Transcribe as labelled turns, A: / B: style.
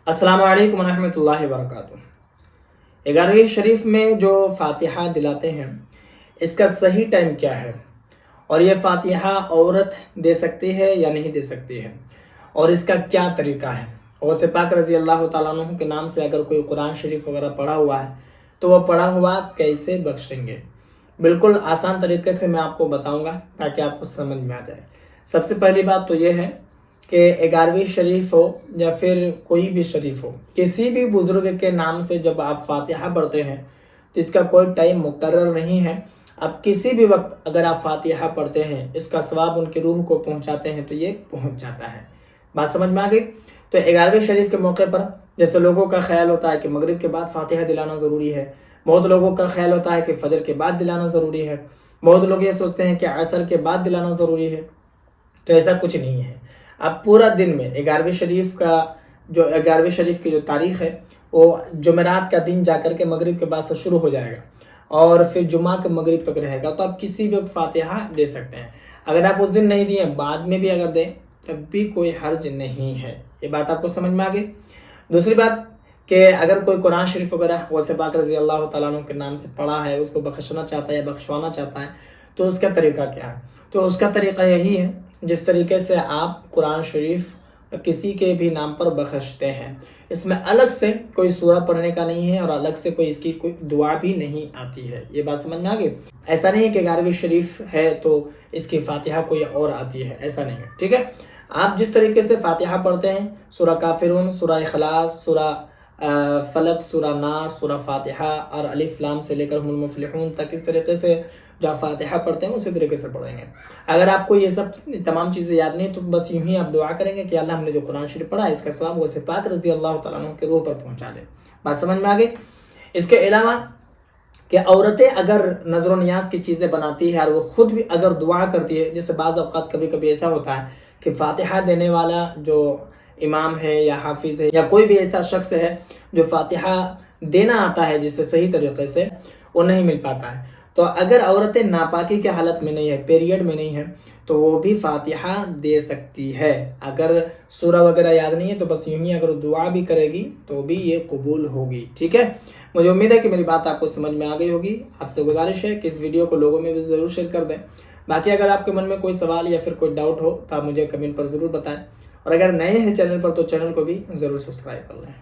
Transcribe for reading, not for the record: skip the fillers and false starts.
A: السلام علیکم ورحمۃ اللہ وبرکاتہ۔ 11ویں شریف میں جو فاتحہ دلاتے ہیں اس کا صحیح ٹائم کیا ہے، اور یہ فاتحہ عورت دے سکتی ہے یا نہیں دے سکتی ہے، اور اس کا کیا طریقہ ہے۔ غوث پاک رضی اللہ تعالیٰ عنہ کے نام سے اگر کوئی قرآن شریف وغیرہ پڑھا ہوا ہے تو وہ پڑھا ہوا کیسے بخشیں گے، بالکل آسان طریقے سے میں آپ کو بتاؤں گا تاکہ آپ کو سمجھ میں آ جائے۔ سب سے پہلی بات تو یہ ہے کہ 11ویں شریف ہو یا پھر کوئی بھی شریف ہو، کسی بھی بزرگ کے نام سے جب آپ فاتحہ پڑھتے ہیں تو اس کا کوئی ٹائم مقرر نہیں ہے۔ اب کسی بھی وقت اگر آپ فاتحہ پڑھتے ہیں، اس کا ثواب ان کی روح کو پہنچاتے ہیں تو یہ پہنچ جاتا ہے۔ بات سمجھ میں آ گئی؟ تو 11ویں شریف کے موقع پر جیسے لوگوں کا خیال ہوتا ہے کہ مغرب کے بعد فاتحہ دلانا ضروری ہے، بہت لوگوں کا خیال ہوتا ہے کہ فجر کے بعد دلانا ضروری ہے، بہت لوگ یہ سوچتے ہیں کہ عصر کے بعد دلانا ضروری ہے، تو ایسا کچھ نہیں ہے۔ اب پورا دن میں 11ویں شریف کی جو تاریخ ہے وہ جمعرات کا دن جا کر کے مغرب کے بعد سے شروع ہو جائے گا اور پھر جمعہ کے مغرب تک رہے گا، تو آپ کسی بھی وقت فاتحہ دے سکتے ہیں۔ اگر آپ اس دن نہیں دیے، بعد میں بھی اگر دیں تب بھی کوئی حرج نہیں ہے۔ یہ بات آپ کو سمجھ میں آ گئی؟ دوسری بات کہ اگر کوئی قرآن شریف وغیرہ غوث پاک رضی اللہ تعالیٰ عنہ کے نام سے پڑھا ہے، اس کو بخشنا چاہتا ہے یا بخشوانا چاہتا ہے تو اس کا طریقہ کیا ہے؟ تو اس کا طریقہ یہی ہے جس طریقے سے آپ قرآن شریف کسی کے بھی نام پر بخشتے ہیں، اس میں الگ سے کوئی سورہ پڑھنے کا نہیں ہے اور الگ سے کوئی اس کی کوئی دعا بھی نہیں آتی ہے۔ یہ بات سمجھ میں آ گئی؟ ایسا نہیں ہے کہ 11ویں شریف ہے تو اس کی فاتحہ کوئی اور آتی ہے، ایسا نہیں ہے، ٹھیک ہے؟ آپ جس طریقے سے فاتحہ پڑھتے ہیں، سورہ کافرون، سورہ اخلاص، سورہ فلق، سورہ ناس، سورہ فاتحہ اور الف لام سے لے کر هم المفلحون تک، اس طریقے سے جو آپ فاتحہ پڑھتے ہیں اسی طریقے سے پڑھیں گے۔ اگر آپ کو یہ سب تمام چیزیں یاد نہیں تو بس یوں ہی آپ دعا کریں گے کہ اللہ ہم نے جو قرآن شریف پڑھا ہے اس کا ثواب غوث پاک رضی اللہ تعالیٰ عنہ کے روح پر پہنچا دے۔ بات سمجھ میں آ گئی؟ اس کے علاوہ کہ عورتیں اگر نظر و نیاز کی چیزیں بناتی ہے اور وہ خود بھی اگر دعا کرتی ہے، جیسے بعض اوقات کبھی کبھی ایسا ہوتا ہے کہ فاتحہ دینے والا جو امام ہے یا حافظ ہے یا کوئی بھی ایسا شخص ہے جو فاتحہ دینا آتا ہے جسے صحیح طریقے سے، وہ نہیں مل پاتا ہے، تو اگر عورتیں ناپاکی کے حالت میں نہیں ہے، پیریڈ میں نہیں ہے، تو وہ بھی فاتحہ دے سکتی ہے۔ اگر سورہ وغیرہ یاد نہیں ہے تو بس یوں ہی اگر دعا بھی کرے گی تو بھی یہ قبول ہوگی، ٹھیک ہے؟ مجھے امید ہے کہ میری بات آپ کو سمجھ میں آ گئی ہوگی۔ آپ سے گزارش ہے کہ اس ویڈیو کو لوگوں میں بھی ضرور شیئر کر دیں۔ باقی اگر آپ کے من میں کوئی سوال یا پھر کوئی ڈاؤٹ ہو تو آپ مجھے کمنٹ پر ضرور بتائیں، اور اگر نئے ہیں چینل پر تو چینل کو بھی ضرور سبسکرائب کر لیں۔